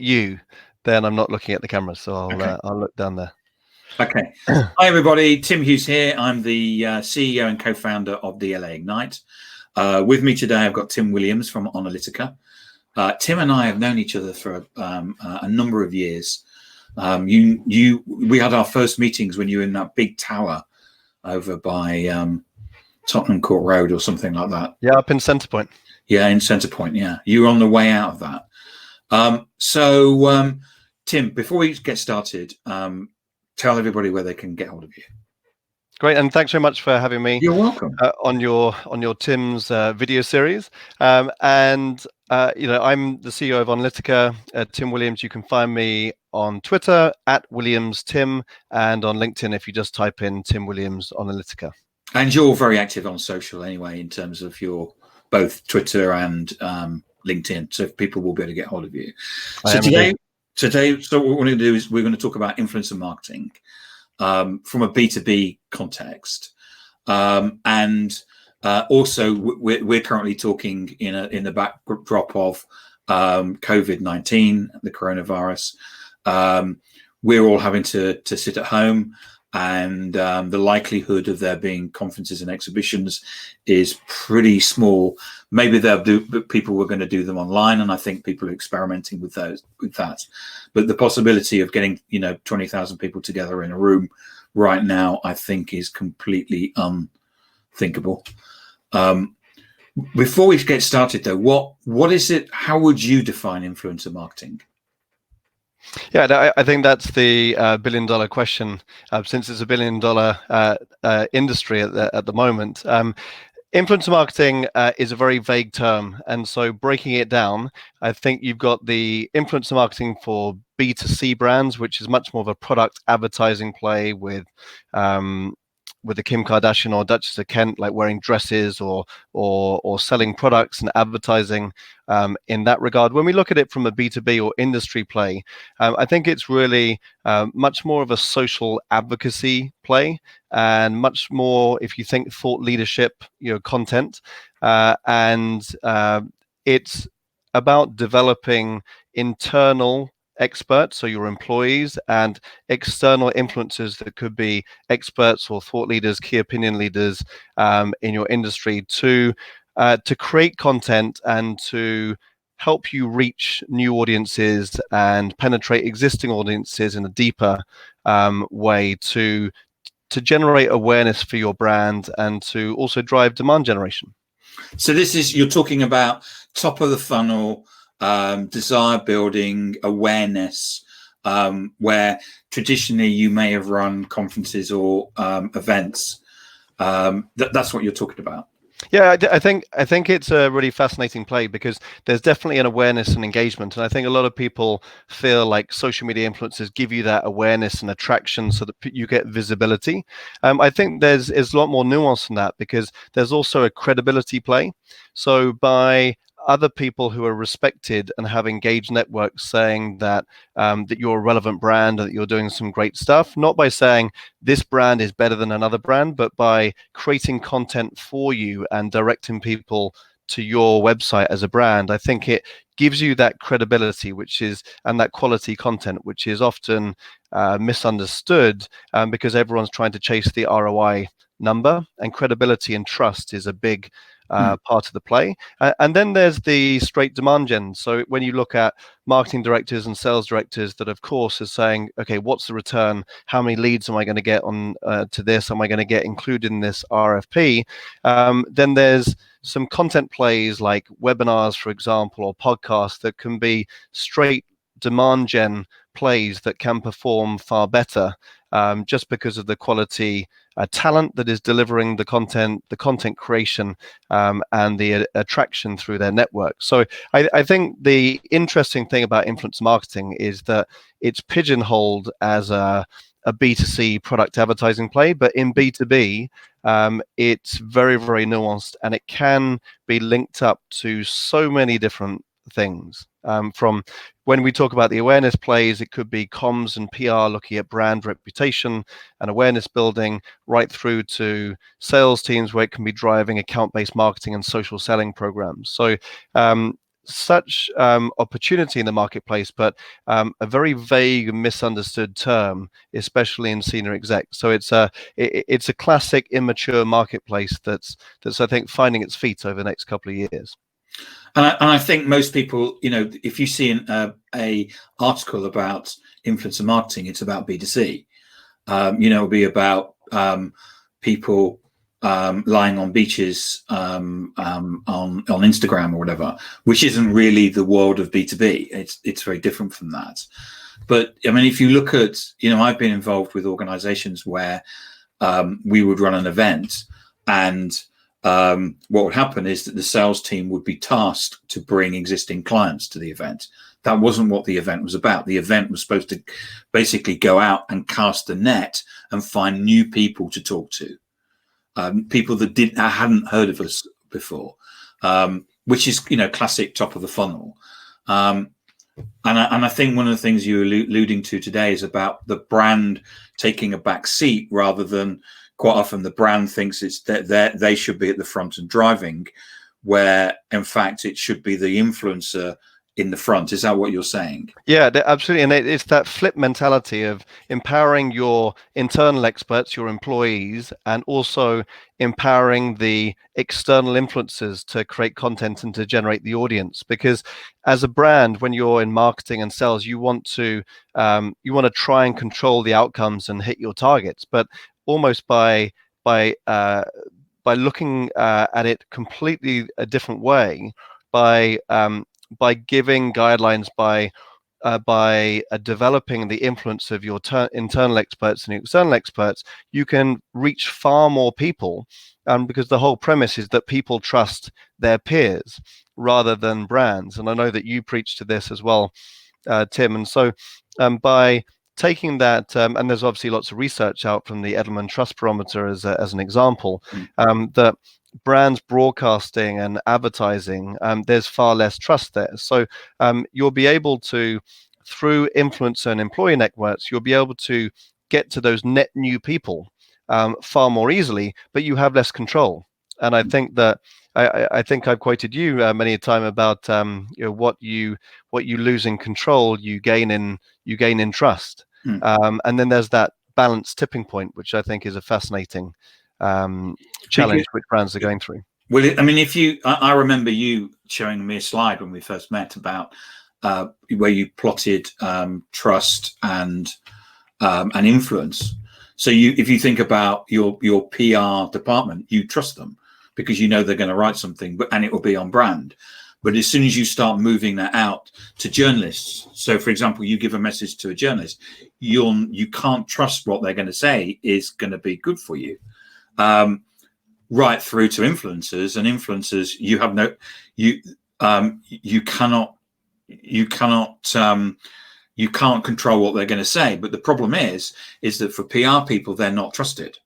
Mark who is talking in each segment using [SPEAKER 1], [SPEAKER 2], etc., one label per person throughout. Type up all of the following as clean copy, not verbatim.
[SPEAKER 1] you, then I'm not looking at the camera. So I'll look down there.
[SPEAKER 2] Okay. Hi, everybody. Tim Hughes here. I'm the CEO and co-founder of DLA Ignite. With me today, I've got Tim Williams from Onalytica. Tim and I have known each other for a number of years. We had our first meetings when you were in that big tower over by Tottenham Court Road or something like that.
[SPEAKER 1] Yeah, up in Centrepoint.
[SPEAKER 2] Yeah, in Centrepoint. Yeah, you were on the way out of that. Tim, before we get started, tell everybody where they can get hold of you.
[SPEAKER 1] Great, and thanks very much for having me.
[SPEAKER 2] You're welcome.
[SPEAKER 1] On your Tim's video series. I'm the CEO of Onalytica, Tim Williams. You can find me on Twitter @WilliamsTim, and on LinkedIn if you just type in Tim Williams Onalytica.
[SPEAKER 2] And you're very active on social anyway, in terms of your both Twitter and LinkedIn, so people will be able to get hold of you. So today, what we're going to do is we're going to talk about influencer marketing from a B2B context, and also we're currently talking in the backdrop of COVID-19, the coronavirus. We're all having to sit at home, and the likelihood of there being conferences and exhibitions is pretty small. Maybe people were going to do them online, and I think people are experimenting with that. But the possibility of getting 20,000 people together in a room right now, I think, is completely unthinkable. Before we get started, though, what is it? How would you define influencer marketing?
[SPEAKER 1] Yeah, I think that's the billion-dollar question, since it's a billion-dollar industry at the moment. Influencer marketing is a very vague term, and so breaking it down, I think you've got the influencer marketing for B2C brands, which is much more of a product advertising play with the Kim Kardashian or Duchess of Kent, like wearing dresses or selling products and advertising in that regard. When we look at it from a B2B or industry play, I think it's really much more of a social advocacy play, and much more, if you think, thought leadership, content, and it's about developing internal experts, so your employees, and external influencers that could be experts or thought leaders, key opinion leaders in your industry, to create content and to help you reach new audiences and penetrate existing audiences in a deeper way, to generate awareness for your brand and to also drive demand generation.
[SPEAKER 2] So you're talking about top of the funnel, desire building, awareness, where traditionally you may have run conferences or events. That's what you're talking about.
[SPEAKER 1] Yeah, I think it's a really fascinating play, because there's definitely an awareness and engagement, and I think a lot of people feel like social media influencers give you that awareness and attraction so that you get visibility. I think there's a lot more nuance in that, because there's also a credibility play. So by other people who are respected and have engaged networks saying that that you're a relevant brand and that you're doing some great stuff, not by saying this brand is better than another brand, but by creating content for you and directing people to your website as a brand. I think it gives you that credibility, and that quality content, which is often misunderstood because everyone's trying to chase the ROI number, and credibility and trust is a big part of the play. And then there's the straight demand gen. So when you look at marketing directors and sales directors that, of course, are saying, okay, what's the return? How many leads am I going to get on to this? Am I going to get included in this RFP? Then there's some content plays like webinars, for example, or podcasts that can be straight demand gen plays that can perform far better, just because of the quality talent that is delivering the content creation, and the attraction through their network. So I think the interesting thing about influencer marketing is that it's pigeonholed as a B2C product advertising play, but in B2B, it's very, very nuanced, and it can be linked up to so many different things. From when we talk about the awareness plays, it could be comms and PR, looking at brand reputation and awareness building, right through to sales teams where it can be driving account-based marketing and social selling programs. So such opportunity in the marketplace, but a very vague, misunderstood term, especially in senior execs. So it's a classic immature marketplace that's I think finding its feet over the next couple of years.
[SPEAKER 2] And I think most people, if you see a article about influencer marketing, it's about B2C. It'll be about people lying on beaches on Instagram or whatever, which isn't really the world of B2B. It's very different from that. But I mean, if you look at, I've been involved with organizations where we would run an event, and what would happen is that the sales team would be tasked to bring existing clients to the event. That wasn't what the event was about. The event was supposed to basically go out and cast the net and find new people to talk to, people that hadn't heard of us before, which is classic top of the funnel. And I think one of the things you were alluding to today is about the brand taking a back seat, rather than quite often the brand thinks it's that they should be at the front and driving, where in fact it should be the influencer in the front. Is that what you're saying?
[SPEAKER 1] Yeah, absolutely. And it's that flip mentality of empowering your internal experts, your employees, and also empowering the external influencers to create content and to generate the audience. Because as a brand, when you're in marketing and sales, you want to try and control the outcomes and hit your targets, but almost by looking at it completely a different way, by giving guidelines, by developing the influence of your internal experts and external experts, you can reach far more people, because the whole premise is that people trust their peers rather than brands. And I know that you preach to this as well, Tim. And so by taking that, and there's obviously lots of research out from the Edelman Trust Barometer as an example, that brands broadcasting and advertising, there's far less trust there. So you'll be able to, through influencer and employee networks, you'll be able to get to those net new people far more easily, but you have less control. And I think that I think I've quoted you many a time about what you lose in control, you gain in trust. And then there's that balance tipping point, which I think is a fascinating challenge which brands are going through.
[SPEAKER 2] Well, I mean, I remember you showing me a slide when we first met about where you plotted trust and influence. So if you think about your PR department, you trust them because you know they're going to write something, and it will be on brand. But as soon as you start moving that out to journalists, so for example, you give a message to a journalist, you can't trust what they're going to say is going to be good for you. Right through to influencers, and influencers, you can't control what they're going to say. But the problem is that for PR people, they're not trusted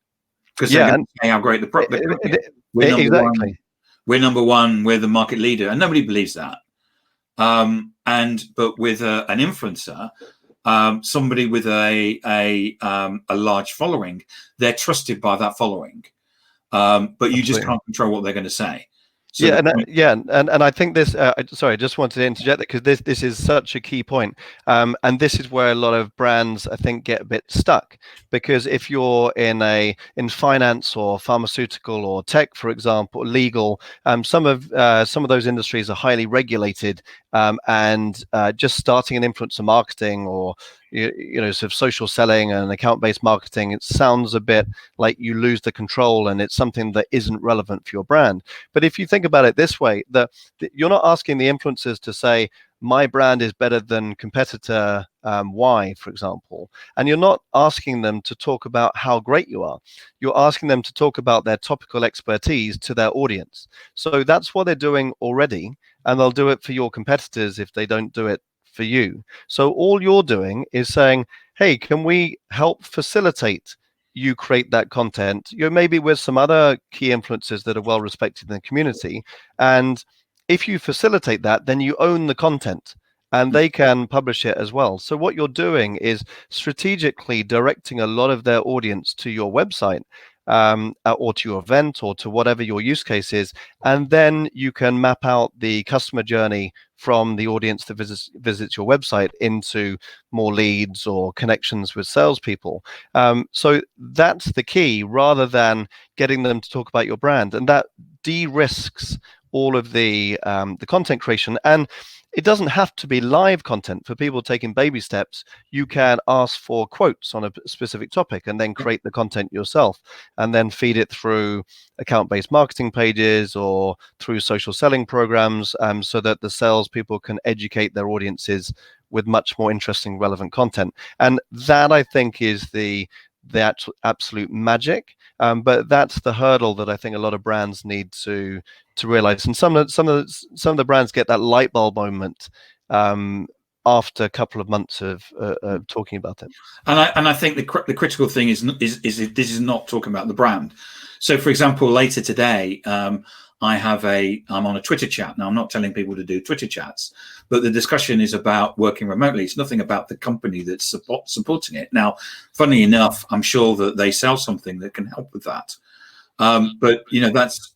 [SPEAKER 2] because they're going to say how great the product is. We're number one, we're the market leader, and nobody believes that. But with an influencer, somebody with a large following, they're trusted by that following. But you just can't control what they're going to say. So
[SPEAKER 1] and I think this. Sorry, I just wanted to interject that because this is such a key point, and this is where a lot of brands I think get a bit stuck, because if you're in finance or pharmaceutical or tech, for example, legal, some of those industries are highly regulated, and just starting an influencer marketing or sort of social selling and account-based marketing, it sounds a bit like you lose the control and it's something that isn't relevant for your brand. But if you think about it this way, that you're not asking the influencers to say, my brand is better than competitor Y, for example, and you're not asking them to talk about how great you are. You're asking them to talk about their topical expertise to their audience. So that's what they're doing already, and they'll do it for your competitors if they don't do it for you. So all you're doing is saying, hey, can we help facilitate you create that content, maybe with some other key influencers that are well respected in the community, and if you facilitate that, then you own the content and they can publish it as well. So what you're doing is strategically directing a lot of their audience to your website, or to your event or to whatever your use case is. And then you can map out the customer journey from the audience that visits your website into more leads or connections with salespeople. So that's the key, rather than getting them to talk about your brand, and that de-risks all of the content creation. And it doesn't have to be live content. For people taking baby steps, you can ask for quotes on a specific topic and then create the content yourself, and then feed it through account-based marketing pages or through social selling programs, so that the salespeople can educate their audiences with much more interesting, relevant content. And that, I think, is the absolute magic. But that's the hurdle that I think a lot of brands need to realize. And some of the brands get that light bulb moment after a couple of months of talking about it.
[SPEAKER 2] And I think the critical thing is this is not talking about the brand. So, for example, later today, I'm on a Twitter chat. Now, I'm not telling people to do Twitter chats, but the discussion is about working remotely. It's nothing about the company that's supporting it. Now, funnily enough, I'm sure that they sell something that can help with that. But that's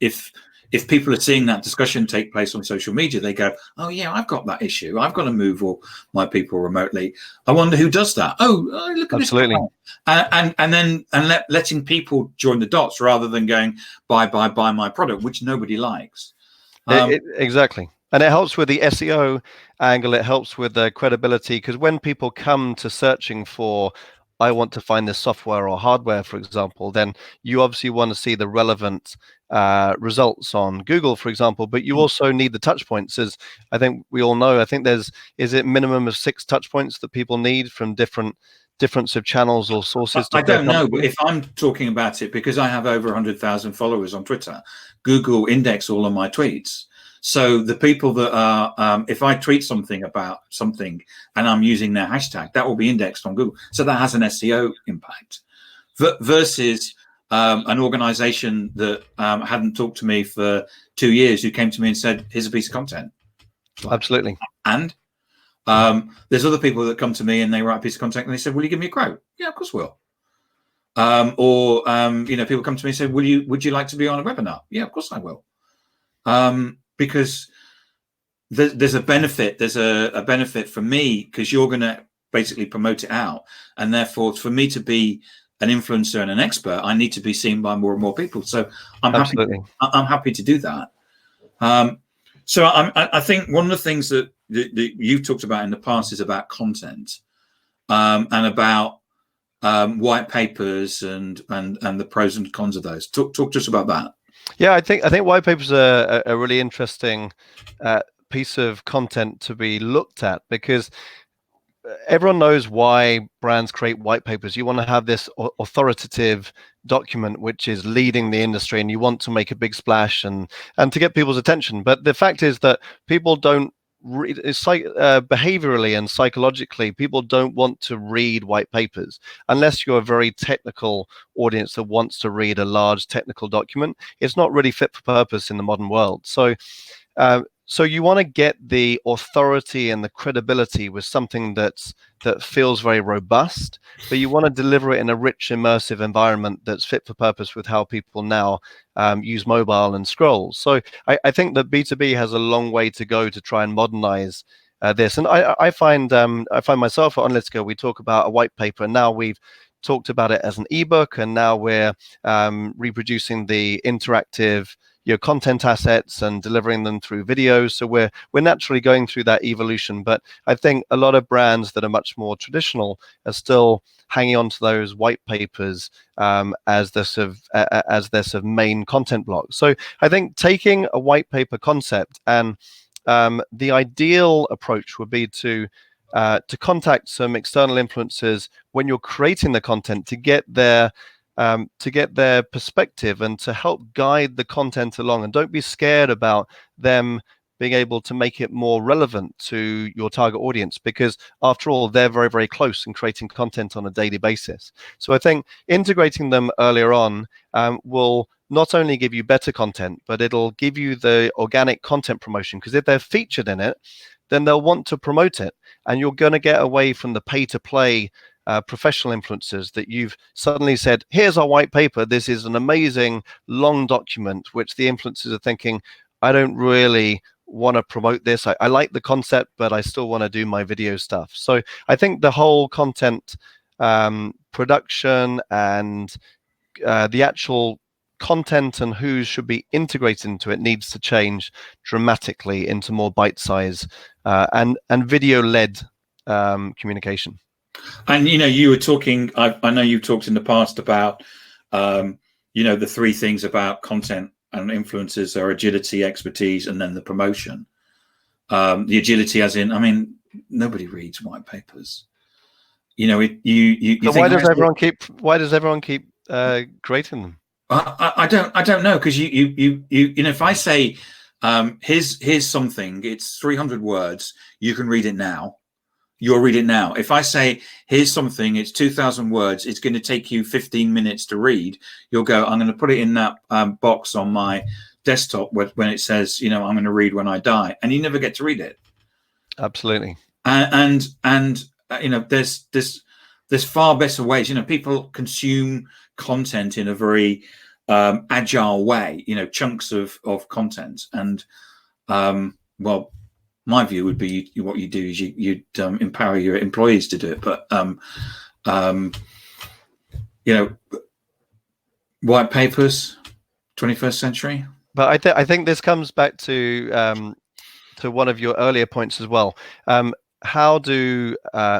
[SPEAKER 2] if people are seeing that discussion take place on social media, they go, "Oh yeah, I've got that issue. I've got to move all my people remotely. I wonder who does that. Oh, look at
[SPEAKER 1] Absolutely.
[SPEAKER 2] This." And then letting people join the dots rather than going buy my product, which nobody likes.
[SPEAKER 1] Exactly. And it helps with the SEO angle. It helps with the credibility, because when people come to searching for, I want to find this software or hardware, for example, then you obviously want to see the relevant results on Google, for example, but you also need the touch points. As I think we all know, I think is it minimum of 6 touch points that people need from difference of channels or sources?
[SPEAKER 2] I don't know, but if I'm talking about it, because I have over 100,000 followers on Twitter, Google index all of my tweets. So the people that are, if I tweet something about something and I'm using their hashtag, that will be indexed on Google. So that has an SEO impact versus an organization that hadn't talked to me for 2 years, who came to me and said, "Here's a piece of content."
[SPEAKER 1] Absolutely.
[SPEAKER 2] And there's other people that come to me and they write a piece of content and they said, "Will you give me a quote?" Yeah, of course we'll. People come to me and say, "Would you like to be on a webinar?" Yeah, of course I will. Because there's a benefit. There's a benefit for me, because you're going to basically promote it out, and therefore, for me to be an influencer and an expert, I need to be seen by more and more people. So I'm happy to do that. So I think one of the things that you've talked about in the past is about content, and about white papers and the pros and cons of those. Talk to us about that.
[SPEAKER 1] Yeah, I think white papers are a really interesting piece of content to be looked at, because everyone knows why brands create white papers. You want to have this authoritative document which is leading the industry, and you want to make a big splash and to get people's attention. But the fact is that people don't read, behaviorally and psychologically, people don't want to read white papers unless you're a very technical audience that wants to read a large technical document. It's not really fit for purpose in the modern world. So you want to get the authority and the credibility with something that feels very robust, but you want to deliver it in a rich, immersive environment that's fit for purpose with how people now use mobile and scroll. So I think that B2B has a long way to go to try and modernize this. And I find myself at Analytica, we talk about a white paper, and now we've talked about it as an ebook, and now we're reproducing the interactive content assets and delivering them through videos. So we're naturally going through that evolution. But I think a lot of brands that are much more traditional are still hanging on to those white papers as their sort of main content block. So I think taking a white paper concept, and the ideal approach would be to contact some external influencers when you're creating the content to get their perspective and to help guide the content along. And don't be scared about them being able to make it more relevant to your target audience, because after all, they're very, very close in creating content on a daily basis. So I think integrating them earlier on will not only give you better content, but it'll give you the organic content promotion, because if they're featured in it, then they'll want to promote it, and you're going to get away from the pay to play professional influencers that you've suddenly said, here's our white paper. This is an amazing long document, which the influencers are thinking, I don't really want to promote this. I like the concept, but I still want to do my video stuff. So I think the whole content production and the actual content and who should be integrated into it needs to change dramatically into more bite-size and video-led communication.
[SPEAKER 2] And you were talking. I know you've talked in the past about the three things about content and influencers are agility, expertise, and then the promotion. The agility, as in, I mean, nobody reads white papers. You
[SPEAKER 1] Why does everyone keep creating them?
[SPEAKER 2] I don't know, because if I say here's something, it's 300 words, you can read it now. You'll read it now. If I say here's something, it's 2,000 words, it's going to take you 15 minutes to read, you'll go, I'm going to put it in that box on my desktop when it says, I'm going to read when I die, and you never get to read it.
[SPEAKER 1] Absolutely.
[SPEAKER 2] And there's far better ways. People consume content in a very agile way, chunks of content. And well, my view would be what you do is you'd empower your employees to do it. But white papers, 21st century.
[SPEAKER 1] But I think this comes back to one of your earlier points as well. How do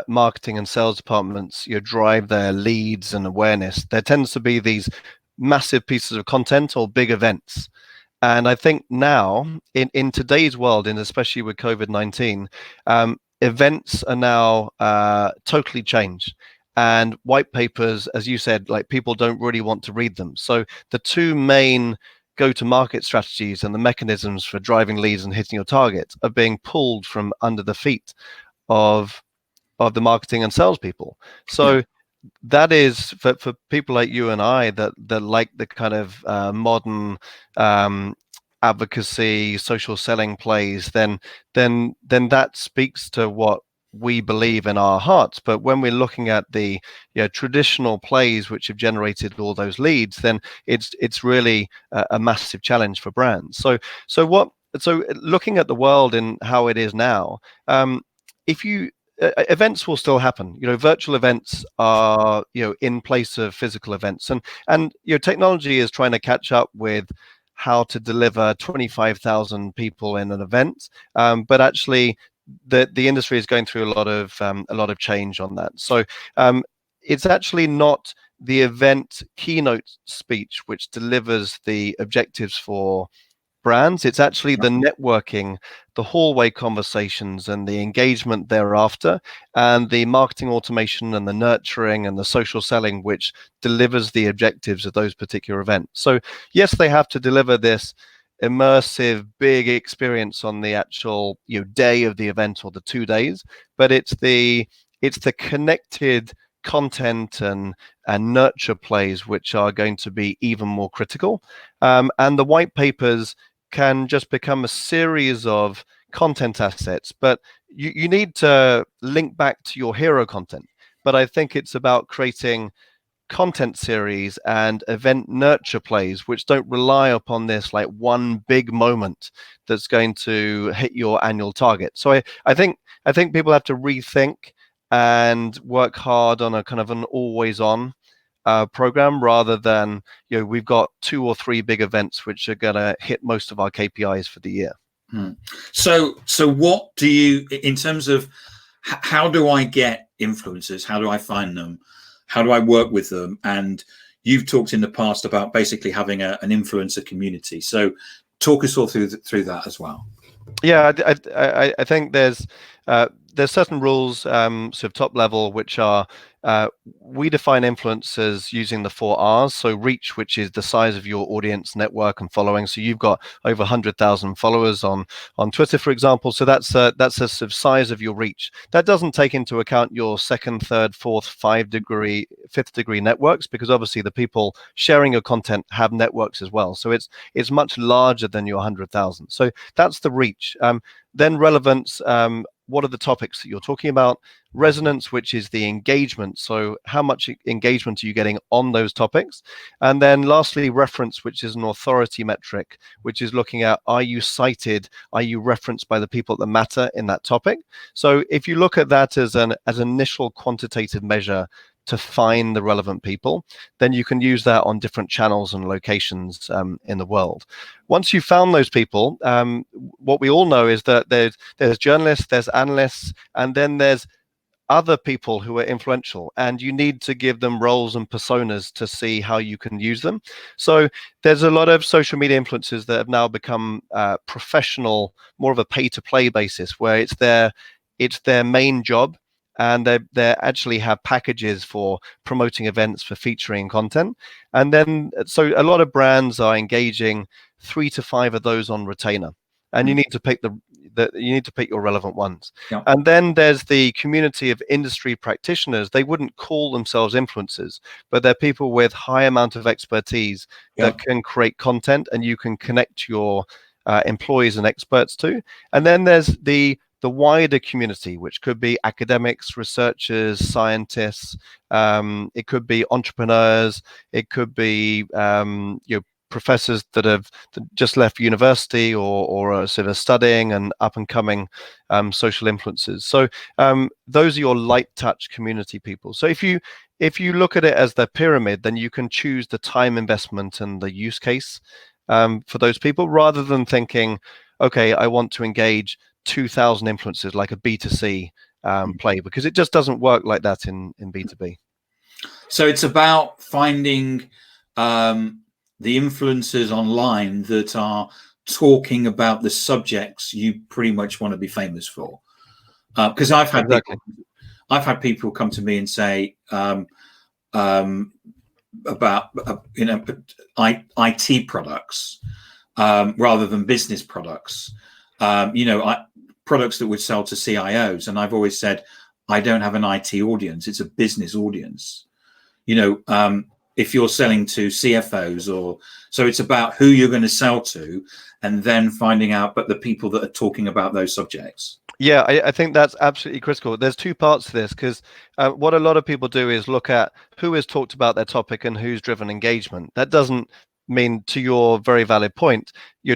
[SPEAKER 1] marketing and sales departments drive their leads and awareness? There tends to be these massive pieces of content or big events. And I think now in today's world, and especially with COVID-19, events are now totally changed. And white papers, as you said, like, people don't really want to read them. So the two main go-to-market strategies and the mechanisms for driving leads and hitting your targets are being pulled from under the feet of the marketing and salespeople. So that is for people like you and I that like the kind of modern advocacy, social selling plays, then that speaks to what we believe in our hearts. But when we're looking at the traditional plays which have generated all those leads, then it's really a massive challenge for brands. So looking at the world and how it is now, events will still happen. Virtual events are in place of physical events, and technology is trying to catch up with how to deliver 25,000 people in an event, but actually the industry is going through a lot of change on that. So it's actually not the event keynote speech which delivers the objectives for brands. It's actually the networking, the hallway conversations, and the engagement thereafter, and the marketing automation and the nurturing and the social selling which delivers the objectives of those particular events. So yes, they have to deliver this immersive big experience on the actual day of the event or the 2 days, but it's the connected content and nurture plays which are going to be even more critical. And the white papers can just become a series of content assets, but you need to link back to your hero content. But I think it's about creating content series and event nurture plays which don't rely upon this like one big moment that's going to hit your annual target. So I think people have to rethink and work hard on a kind of an always on program, rather than we've got 2 or 3 big events which are going to hit most of our KPIs for the year.
[SPEAKER 2] So what do you, in terms of how do I get influencers, how do I find them, how do I work with them? And you've talked in the past about basically having an influencer community, so talk us all through that as well.
[SPEAKER 1] I think there's certain rules, sort of top level, which are we define influencers using the 4 R's. So reach, which is the size of your audience, network, and following. So you've got over 100,000 followers on Twitter, for example. So that's a sort of size of your reach. That doesn't take into account your 2nd, 3rd, 4th, 5th degree networks, because obviously the people sharing your content have networks as well. So it's much larger than your 100,000. So that's the reach. Then relevance. what are the topics that you're talking about, resonance, which is the engagement, so how much engagement are you getting on those topics, and then lastly reference, which is an authority metric, which is looking at, are you cited, are you referenced by the people that matter in that topic. So if you look at that as an initial quantitative measure to find the relevant people, then you can use that on different channels and locations in the world. Once you've found those people, what we all know is that there's journalists, there's analysts, and then there's other people who are influential, and you need to give them roles and personas to see how you can use them. So there's a lot of social media influencers that have now become professional, more of a pay-to-play basis, where it's their main job, and they actually have packages for promoting events, for featuring content. And then so a lot of brands are engaging 3 to 5 of those on retainer, and you need to pick your relevant ones.
[SPEAKER 2] Yeah.
[SPEAKER 1] And then there's the community of industry practitioners. They wouldn't call themselves influencers, but they're people with high amount of expertise that can create content, and you can connect your employees and experts to. And then there's the wider community, which could be academics, researchers, scientists. It could be entrepreneurs. It could be professors that have just left university or are sort of studying, and up and coming social influencers. So those are your light touch community people. So if you look at it as the pyramid, then you can choose the time investment and the use case for those people, rather than thinking, okay, I want to engage 2,000 influencers like a B2C play, because it just doesn't work like that in B2B.
[SPEAKER 2] So it's about finding the influencers online that are talking about the subjects you pretty much want to be famous for. Because I've had people come to me and say about IT products rather than business products. Products that would sell to CIOs, and I've always said I don't have an IT audience; it's a business audience. If you're selling to CFOs, so it's about who you're going to sell to, and then finding out but the people that are talking about those subjects.
[SPEAKER 1] Yeah, I think that's absolutely critical. There's 2 parts to this, because what a lot of people do is look at who has talked about their topic and who's driven engagement. That doesn't mean, to your very valid point,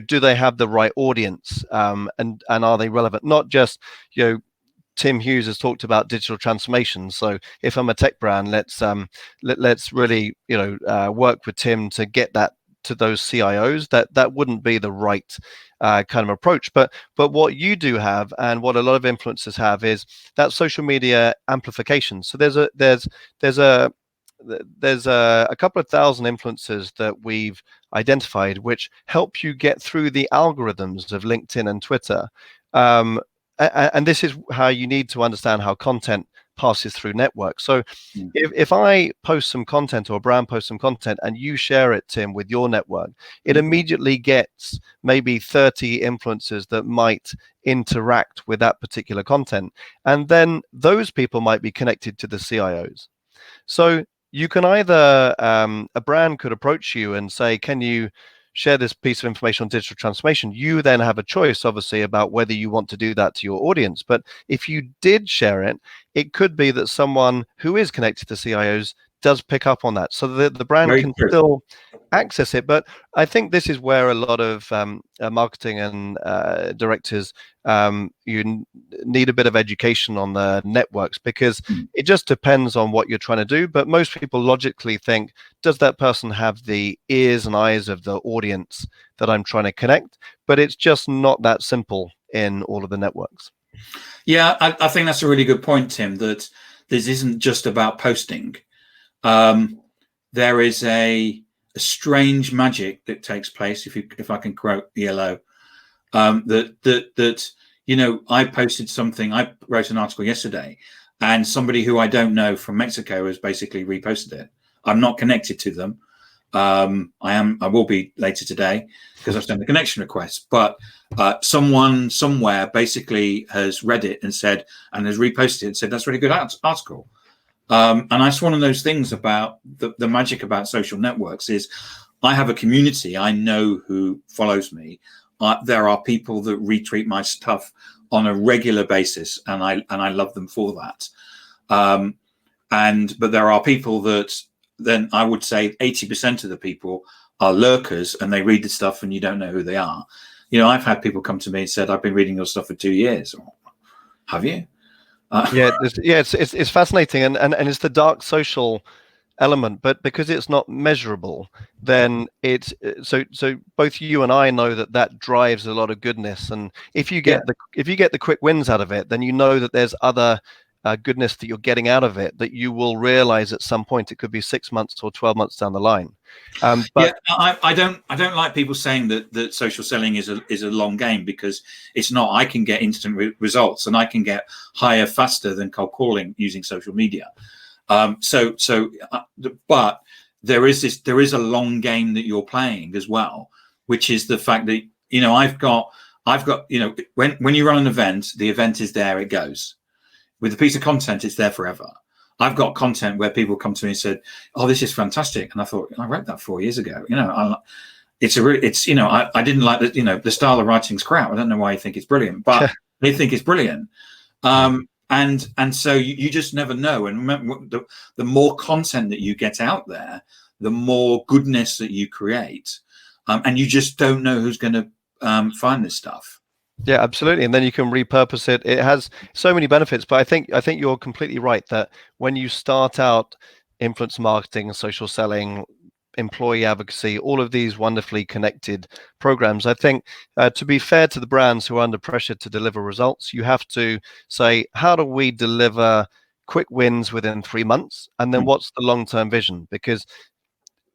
[SPEAKER 1] do they have the right audience, and are they relevant? Not just, Tim Hughes has talked about digital transformation. So if I'm a tech brand, let's really work with Tim to get that to those CIOs. That wouldn't be the right kind of approach. But what you do have, and what a lot of influencers have, is that social media amplification. So there's a couple of thousand influencers that we've identified which help you get through the algorithms of LinkedIn and Twitter. And this is how you need to understand how content passes through networks. So if I post some content, or a brand posts some content, and you share it, Tim, with your network, it immediately gets maybe 30 influencers that might interact with that particular content. And then those people might be connected to the CIOs. So you can either, a brand could approach you and say, can you share this piece of information on digital transformation? You then have a choice, obviously, about whether you want to do that to your audience. But if you did share it, it could be that someone who is connected to CIOs does pick up on that, so that the brand can still access it. But I think this is where a lot of marketing and directors, you need a bit of education on the networks, because it just depends on what you're trying to do. But most people logically think, does that person have the ears and eyes of the audience that I'm trying to connect? But it's just not that simple in all of the networks.
[SPEAKER 2] Yeah, I think that's a really good point, Tim, that this isn't just about posting. There is a strange magic that takes place, if I can quote ELO, that I posted something. I wrote an article yesterday, and somebody who I don't know from Mexico has basically reposted it. I'm not connected to them. I will be later today, because I've sent a connection request. But someone somewhere basically has read it and has reposted it and said, that's a really good article. And that's one of those things about the magic about social networks is I have a community. I know who follows me. There are people that retweet my stuff on a regular basis, and I love them for that. But there are people that, then I would say 80% of the people are lurkers, and they read the stuff and you don't know who they are. I've had people come to me and said, I've been reading your stuff for 2 years. Have you?
[SPEAKER 1] It's fascinating, and it's the dark social element, but because it's not measurable, then it's so both you and I know that drives a lot of goodness. And if you get the quick wins out of it, then you know that there's other goodness that you're getting out of it that you will realize at some point. It could be 6 months or 12 months down the line.
[SPEAKER 2] I don't like people saying that social selling is a long game, because it's not. I can get instant results, and I can get higher faster than cold calling using social media. But there is a long game that you're playing as well, which is the fact that I've got when you run an event, the event is there, it goes. With a piece of content, it's there forever. I've got content where people come to me and said, "Oh, this is fantastic," and I thought, I wrote that 4 years ago. I didn't like the style of writing's crap. I don't know why you think it's brilliant, but they think it's brilliant. And so you just never know. And remember, the more content that you get out there, the more goodness that you create, and you just don't know who's going to find this stuff.
[SPEAKER 1] Yeah, absolutely. And then you can repurpose it. It has so many benefits, but I think you're completely right that when you start out influence marketing, social selling, employee advocacy, all of these wonderfully connected programs, I think to be fair to the brands who are under pressure to deliver results, you have to say, how do we deliver quick wins within 3 months? And then what's the long-term vision? Because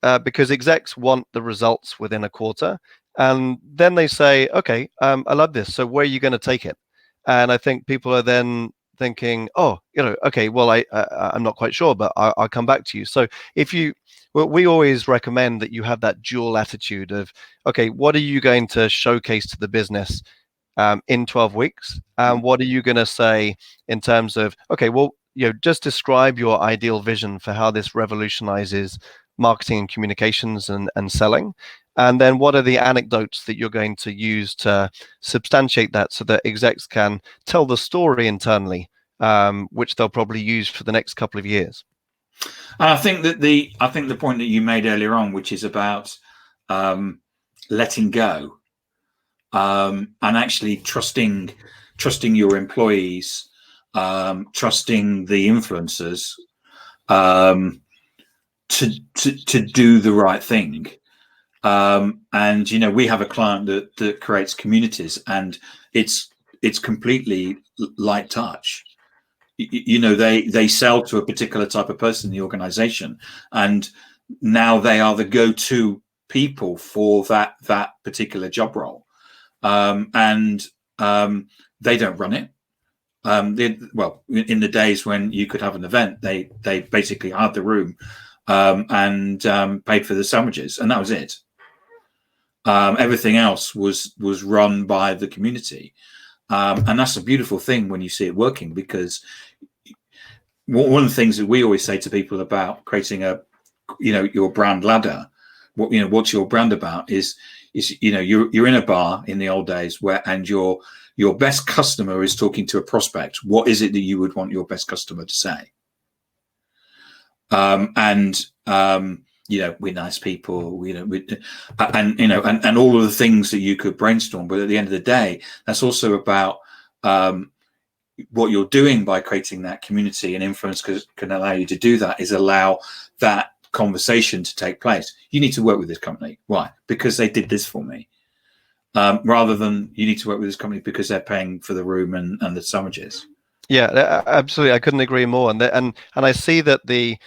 [SPEAKER 1] execs want the results within a quarter. And then they say, okay, I love this. So where are you going to take it? And I think people are then thinking, okay, well, I'm not quite sure, but I'll come back to you. So we always recommend that you have that dual attitude of, okay, what are you going to showcase to the business in 12 weeks? And what are you going to say in terms of, okay, well, just describe your ideal vision for how this revolutionizes marketing and communications and selling. And then what are the anecdotes that you're going to use to substantiate that so that execs can tell the story internally, which they'll probably use for the next couple of years.
[SPEAKER 2] And I think the point that you made earlier on, which is about letting go, and actually trusting your employees, trusting the influencers, to do the right thing. And we have a client that creates communities, and it's completely light touch. They sell to a particular type of person in the organization, and now they are the go-to people for that particular job role. And they don't run it. In the days when you could have an event, they basically hired the room and paid for the sandwiches, and that was it. Everything else was run by the community, and that's a beautiful thing when you see it working, because one of the things that we always say to people about creating your brand ladder, what's your brand about, is you're in a bar in the old days and your best customer is talking to a prospect. What is it that you would want your best customer to say? We're nice people, and all of the things that you could brainstorm. But at the end of the day, that's also about what you're doing by creating that community, and influence can allow you to do that, is allow that conversation to take place. You need to work with this company. Why? Because they did this for me. Rather than you need to work with this company because they're paying for the room and the sandwiches.
[SPEAKER 1] Yeah, absolutely. I couldn't agree more. And I see that the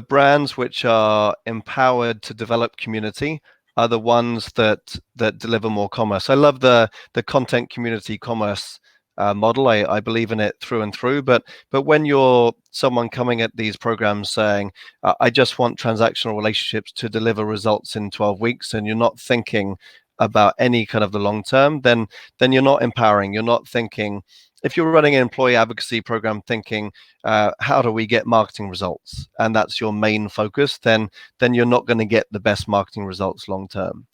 [SPEAKER 1] brands which are empowered to develop community are the ones that deliver more commerce. I love the content community commerce model. I believe in it through and through. But when you're someone coming at these programs saying, I just want transactional relationships to deliver results in 12 weeks, and you're not thinking about any kind of the long term, then you're not empowering. You're not thinking. If you're running an employee advocacy program thinking, how do we get marketing results? And that's your main focus, then you're not going to get the best marketing results long term.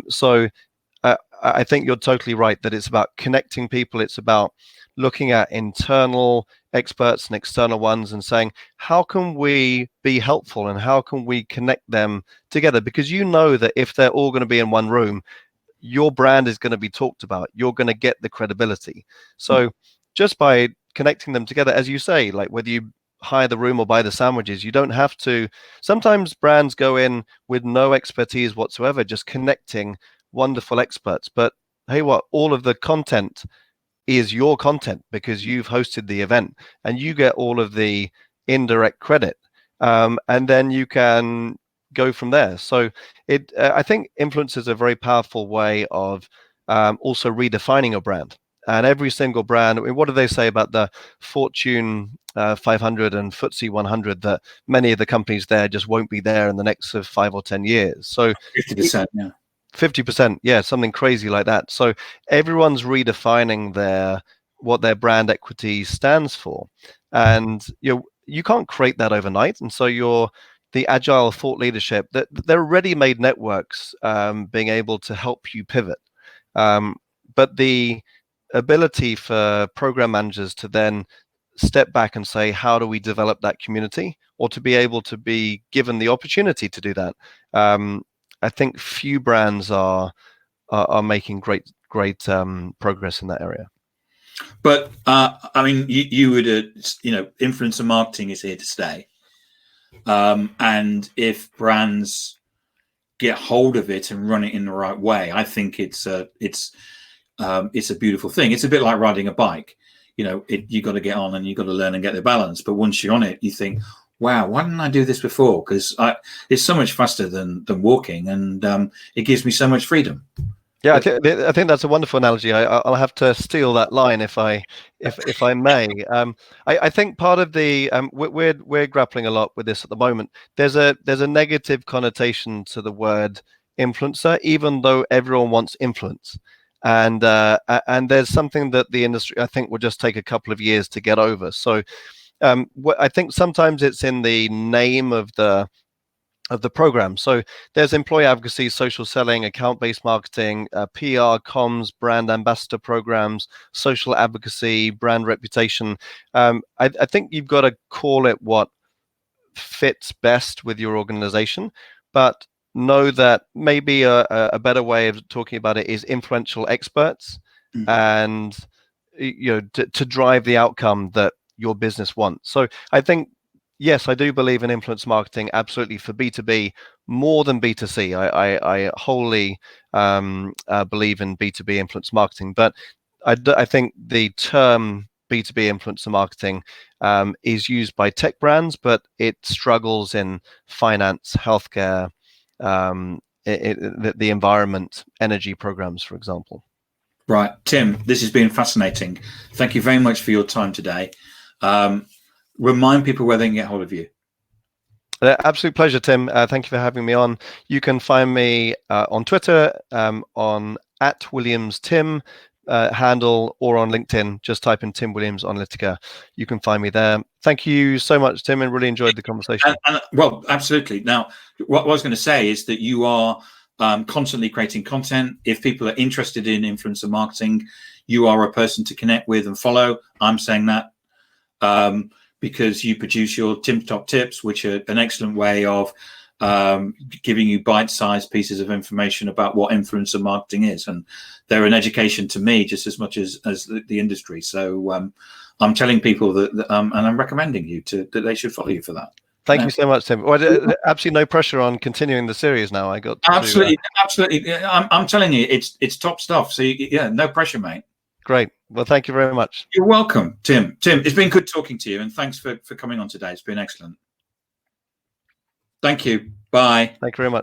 [SPEAKER 1] So I think you're totally right that it's about connecting people. It's about looking at internal experts and external ones and saying, how can we be helpful and how can we connect them together? Because you know that if they're all going to be in one room, your brand is going to be talked about. You're going to get the credibility. So just by connecting them together, as you say, like whether you hire the room or buy the sandwiches, you don't have to. Sometimes brands go in with no expertise whatsoever, just connecting wonderful experts. But hey, what, all of the content is your content because you've hosted the event and you get all of the indirect credit. And then you can go from there. So I think influence is a very powerful way of also redefining a brand. And every single brand, I mean, what do they say about the Fortune 500 and FTSE 100, that many of the companies there just won't be there in the next 5 or 10 years? So
[SPEAKER 2] 50%, yeah.
[SPEAKER 1] 50%, yeah, something crazy like that. So everyone's redefining what their brand equity stands for, and you can't create that overnight. And so the agile thought leadership, that they're ready-made networks, being able to help you pivot, but the ability for program managers to then step back and say, how do we develop that community, or to be able to be given the opportunity to do that. I think few brands are making great progress in that area.
[SPEAKER 2] But I mean, you would, influencer marketing is here to stay, and if brands get hold of it and run it in the right way, I think it's a beautiful thing. It's a bit like riding a bike. You got to get on and you got to learn and get the balance. But once you're on it, you think, wow, why didn't I do this before? Because it's so much faster than walking, and it gives me so much freedom.
[SPEAKER 1] Yeah, I think that's a wonderful analogy. I'll have to steal that line if I may. I think part of the we're grappling a lot with this at the moment. There's a negative connotation to the word influencer, even though everyone wants influence. And there's something that the industry, I think, will just take a couple of years to get over. So I think sometimes it's in the name of the program. So there's employee advocacy, social selling, account-based marketing, PR, comms, brand ambassador programs, social advocacy, brand reputation. I think you've got to call it what fits best with your organization, but know that maybe a better way of talking about it is influential experts, and to drive the outcome that your business wants. So I think, yes, I do believe in influence marketing, absolutely, for B2B more than B2C. I wholly believe in B2B influence marketing, but I think the term B2B influencer marketing is used by tech brands, but it struggles in finance, healthcare, the environment, energy programs, for example.
[SPEAKER 2] Right, Tim, this has been fascinating. Thank you very much for your time today. Remind people where they can get hold of you.
[SPEAKER 1] Absolute pleasure, Tim. Thank you for having me on. You can find me on Twitter, on @WilliamsTim handle, or on LinkedIn. Just type in Tim Williams Analytica. You can find me there. Thank you so much, Tim, and really enjoyed the conversation.
[SPEAKER 2] Well, absolutely. Now, what I was going to say is that you are constantly creating content. If people are interested in influencer marketing, you are a person to connect with and follow. I'm saying that because you produce your Tim Top Tips, which are an excellent way of giving you bite-sized pieces of information about what influencer marketing is, and they're an education to me just as much as the industry. So I'm telling people that and I'm recommending you that they should follow you for that.
[SPEAKER 1] Thank you so much, Tim. Well, absolutely no pressure on continuing the series now. I got
[SPEAKER 2] absolutely. I'm telling you, it's top stuff. So yeah, no pressure, mate.
[SPEAKER 1] Great. Well, thank you very much.
[SPEAKER 2] You're welcome, Tim. Tim, it's been good talking to you, and thanks for coming on today. It's been excellent. Thank you. Bye.
[SPEAKER 1] Thank you very much.